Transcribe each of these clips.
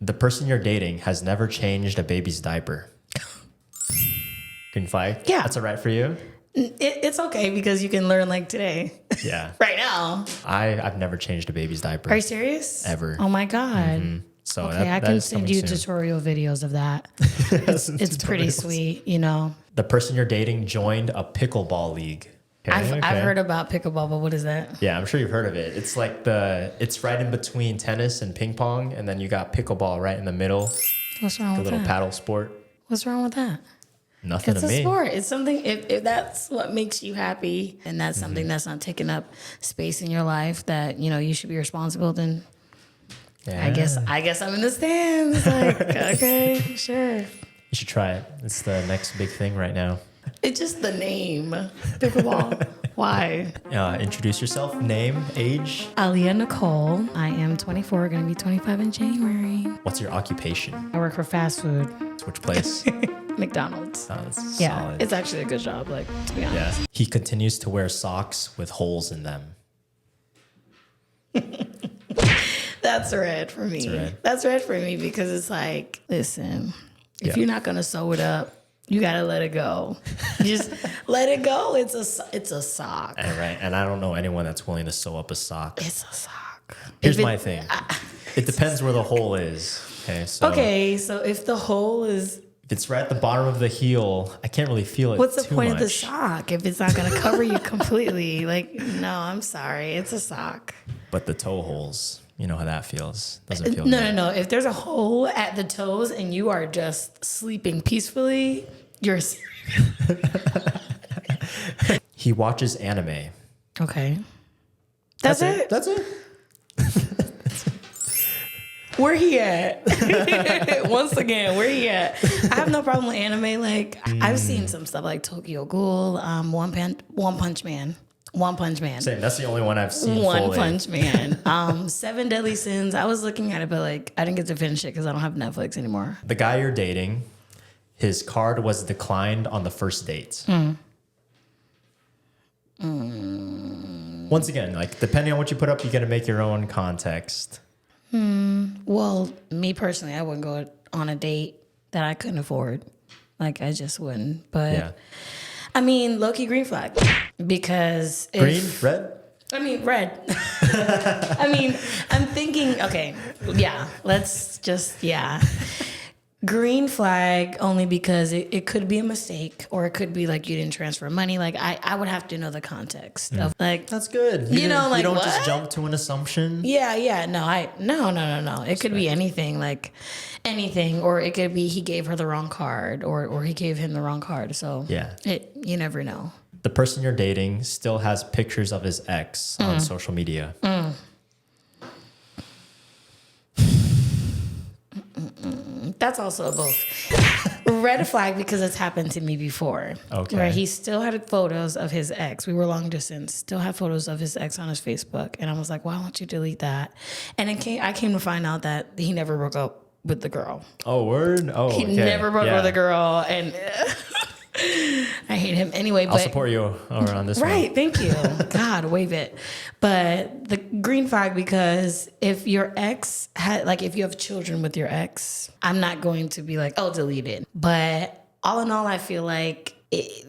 The person you're dating has never changed a baby's diaper. Green flag? Yeah. That's all right for you? It's okay because you can learn like today. Yeah. Right now. I've never changed a baby's diaper. Are you serious? Ever. Oh my God. So Okay, I that can is send coming you soon. tutorial videos of that. It's pretty sweet, you know. The person you're dating joined a pickleball league. Okay, I've heard about pickleball, but what is that? Yeah, I'm sure you've heard of it. It's like it's right in between tennis and ping pong, and then you got pickleball right in the middle. What's wrong A with little that? paddle sport. What's wrong with that? Nothing It's to a me. sport. It's something, if that's what makes you happy and that's something that's not taking up space in your life that, you know, you should be responsible, then Yeah. I guess I'm in the stands. Like, okay, sure. You should try it. It's the next big thing right now. It's just the name. Pickleball. Why? Introduce yourself, name, age. Aliyah Nicole. I am 24, going to be 25 in January. What's your occupation? I work for fast food. Which place? McDonald's. Oh, that's Yeah, solid. it's actually a good job, like, to be honest. Yeah. He continues to wear socks with holes in them. That's red for me. That's red for me because it's like, listen, if you're not going to sew it up, you got to let it go. Just let it go. It's a sock. Right. And I don't know anyone that's willing to sew up a sock. It's a sock. Here's my thing. It depends where the hole is. Okay. So if the hole is, if it's right at the bottom of the heel, I can't really feel it. what's the too point much. of the sock if it's not going to cover you completely? Like, no, I'm sorry. It's a sock. But the toe holes, you know how that feels. Doesn't feel No, good. no. If there's a hole at the toes and you are just sleeping peacefully, you're He watches anime. okay. That's it. That's it. Where he at? Once again, where he at? I have no problem with anime. Like I've seen some stuff like Tokyo Ghoul, One Punch Man. Same. That's the only one I've seen. One fully. Punch Man. Seven Deadly Sins. I was looking at it, but like I didn't get to finish it because I don't have Netflix anymore. The guy you're dating, his card was declined on the first date. Once again, like depending on what you put up, you got to make your own context. Well, me personally, I wouldn't go on a date that I couldn't afford. Like I just wouldn't. But Yeah. I mean, low-key green flag because Green, red. I mean, red. I mean, I'm thinking, okay, yeah, let's just, yeah. Green flag only because it could be a mistake or it could be like you didn't transfer money. Like I would have to know the context of like, That's good. You know, like, you don't what? just jump to an assumption. yeah, no. It could be anything, like anything, or it could be he gave her the wrong card or he gave him the wrong card. So Yeah. you never know. The person you're dating still has pictures of his ex on social media. That's also a both. Red flag because it's happened to me before. Okay. Where he still had photos of his ex. We were long distance. Still had photos of his ex on his Facebook. And I was like, why don't you delete that? And I came to find out that he never broke up with the girl. Oh, word? Oh, He okay. never broke up Yeah. with the girl. And I hate him anyway. I'll But support you over on this one. right, thank you. God, wave it. But the green flag because if your ex had if you have children with your ex, I'm not going to be like, oh, delete it. But all in all, I feel like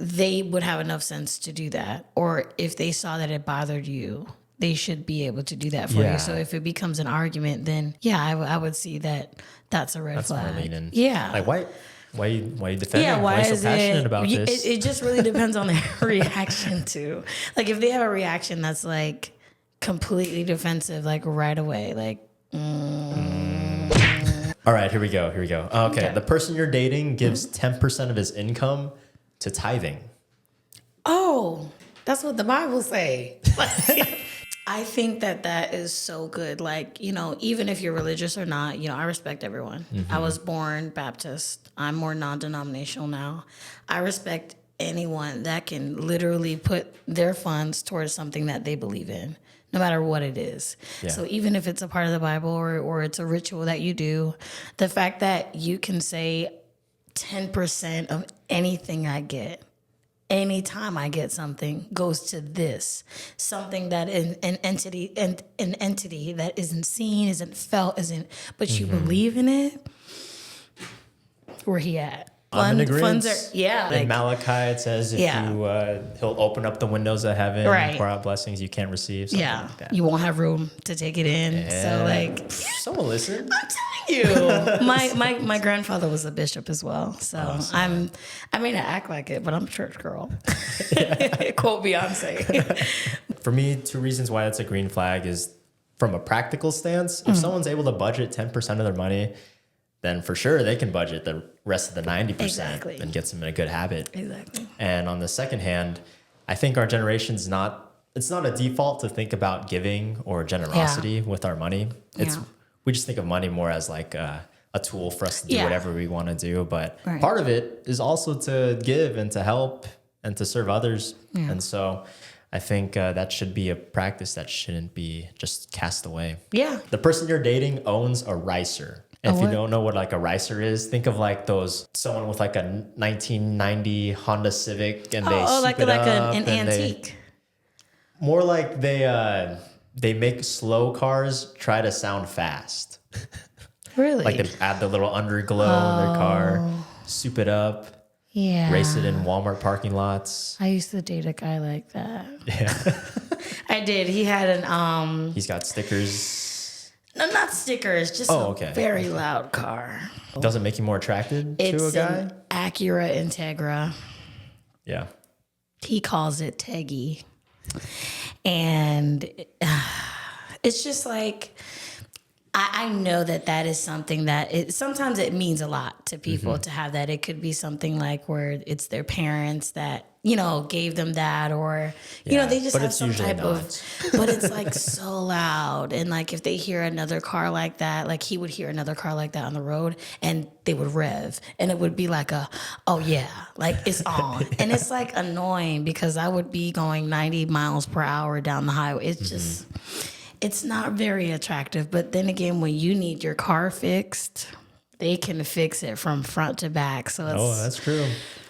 they would have enough sense to do that. Or if they saw that it bothered you, they should be able to do that for Yeah. you. So if it becomes an argument, then yeah, I would see that that's a red That's flag. more leaning. Yeah. Like, why you defending? Yeah, why are you is so passionate it? about this? It just really depends on their reaction to. Like, if they have a reaction that's like completely defensive, like right away, like. All right, here we go. Okay. The person you're dating gives 10% of his income to tithing. Oh, that's what the Bible say. I think that is so good. Like, you know, even if you're religious or not, you know, I respect everyone. I was born Baptist. I'm more non-denominational now. I respect anyone that can literally put their funds towards something that they believe in, no matter what it is. Yeah. So even if it's a part of the Bible or it's a ritual that you do, the fact that you can say 10% of anything I get anytime I get something goes to this, something that an entity that isn't seen, isn't felt, isn't, but you believe in it. Where he at? I'm in agreement. Funds are, yeah. In Malachi, it says if he'll open up the windows of heaven and pour out blessings you can't receive. Something like that. You won't have room to take it in. Yeah. So like, someone listen. I'm telling you, my grandfather was a bishop as well. So awesome. I mean, I act like it, but I'm a church girl. Quote Beyonce. For me, 2 reasons why that's a green flag is from a practical stance. If someone's able to budget 10% of their money, then for sure they can budget the rest of the 90% and gets them in a good habit. Exactly. And on the second hand, I think our generation's it's not a default to think about giving or generosity with our money. We just think of money more as like a tool for us to do whatever we want to do. But part of it is also to give and to help and to serve others. Yeah. And so I think that should be a practice that shouldn't be just cast away. Yeah. The person you're dating owns a ricer. If you don't know what like a ricer is, think of like someone with like a 1990 Honda Civic and they like an antique. More like they make slow cars try to sound fast. Really? Like they add the little underglow in their car, soup it up, race it in Walmart parking lots. I used to date a guy like that. Yeah. I did. He had he's got stickers. No, not stickers, just a very loud car. Does it make you more attracted to a guy? It's an Acura Integra. Yeah. He calls it Teggy. And it's just like, I know that is something that sometimes it means a lot to people to have that. It could be something like where it's their parents that, gave them that, or, they just have some type of, but it's like so loud. And like, if they hear another car like that, like he would hear another car like that on the road and they would rev and it would be like like it's on. And it's like annoying because I would be going 90 miles per hour down the highway. It's just, it's not very attractive. But then again, when you need your car fixed, they can fix it from front to back. So it's, that's true.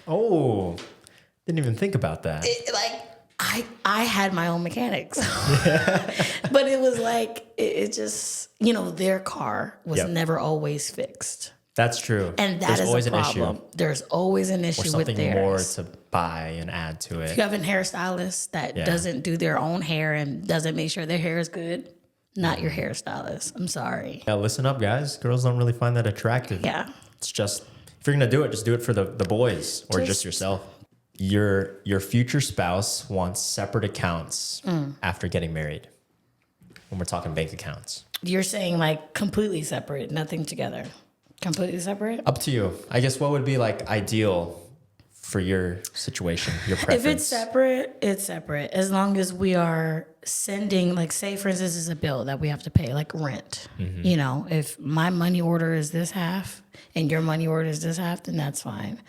Oh, didn't even think about that. I had my own mechanics, but it was like, it just, their car was never always fixed. That's true. And that is always a problem. There's always an issue with theirs. Or something more to buy and add to it. If you have a hairstylist that doesn't do their own hair and doesn't make sure their hair is good, not your hairstylist. I'm sorry. Yeah, listen up, guys. Girls don't really find that attractive. Yeah. It's just, if you're going to do it, just do it for the boys or just yourself. Your future spouse wants separate accounts after getting married. When we're talking bank accounts. You're saying like completely separate, nothing together. Completely separate? Up to you. I guess what would be like ideal for your situation, your preference? If it's separate, it's separate. As long as we are sending, like say for instance, is a bill that we have to pay, like rent. Mm-hmm. If my money order is this half and your money order is this half, then that's fine.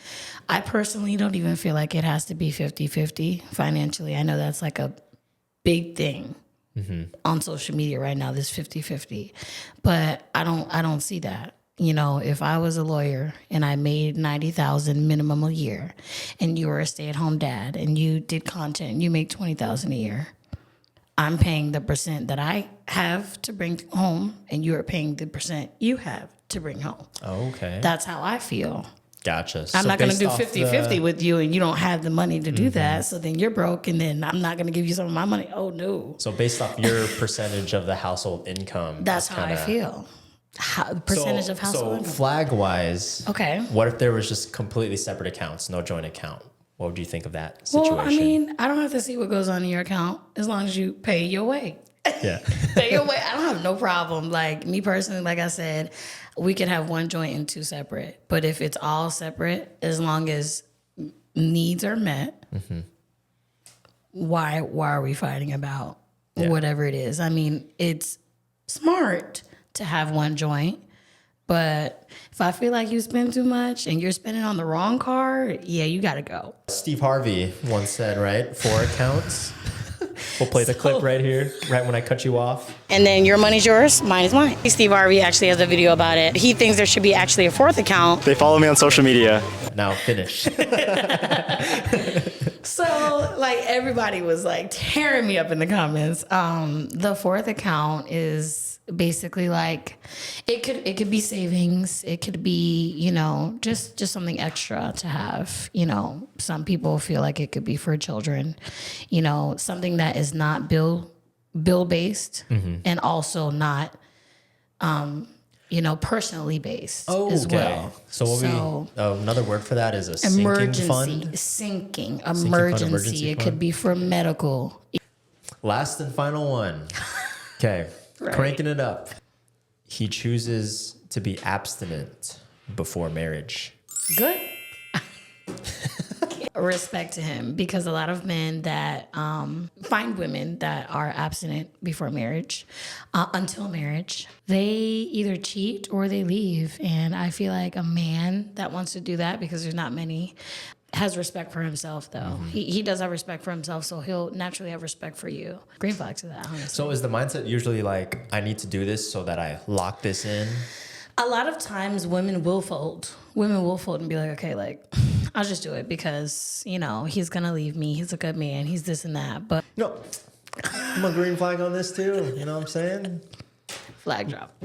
I personally don't even feel like it has to be 50-50 financially. I know that's like a big thing on social media right now, this 50-50. But I don't see that. If I was a lawyer and I made $90,000 minimum a year and you were a stay-at-home dad and you did content and you make $20,000 a year, I'm paying the percent that I have to bring home and you're paying the percent you have to bring home. Oh, okay. That's how I feel. Gotcha. I'm not going to do 50-50 with you and you don't have the money to do that. So then you're broke and then I'm not going to give you some of my money. Oh, no. So based off your percentage of the household income. That's how I feel. Percentage of household income. So flag-wise, okay. What if there was just completely separate accounts, no joint account? What would you think of that situation? Well, I mean, I don't have to see what goes on in your account as long as you pay your way. Yeah. Pay your way. I don't have no problem. Like me personally, like I said, we could have one joint and two separate. But if it's all separate, as long as needs are met, why are we fighting about whatever it is? I mean, it's smart to have one joint, but if I feel like you spend too much and you're spending on the wrong car, you gotta go. Steve Harvey once said, right? 4 accounts. We'll play the clip right here, right when I cut you off. And then your money's yours, mine is mine. Steve Harvey actually has a video about it. He thinks there should be actually a 4th account. They follow me on social media. Now finish. So like everybody was like tearing me up in the comments. The fourth account is basically like it could be savings. It could be, you know, just something extra to have. You know, some people feel like it could be for children, you know, something that is not bill based and also not you know, personally based as well. So another word for that is a sinking fund? Sinking emergency. It could be for medical. Last and final one. Okay, right. Cranking it up. He chooses to be abstinent before marriage. Good. Respect to him, because a lot of men that find women that are abstinent before marriage, until marriage, they either cheat or they leave. And I feel like a man that wants to do that, because there's not many, has respect for himself, though. He does have respect for himself, so he'll naturally have respect for you. Green flag to that, honestly. So is the mindset usually like, I need to do this so that I lock this in? A lot of times women will fold. Women will fold and be like, okay, like, I'll just do it because, you know, he's going to leave me. He's a good man. He's this and that. But no, I'm a green flag on this too. You know what I'm saying? Flag drop.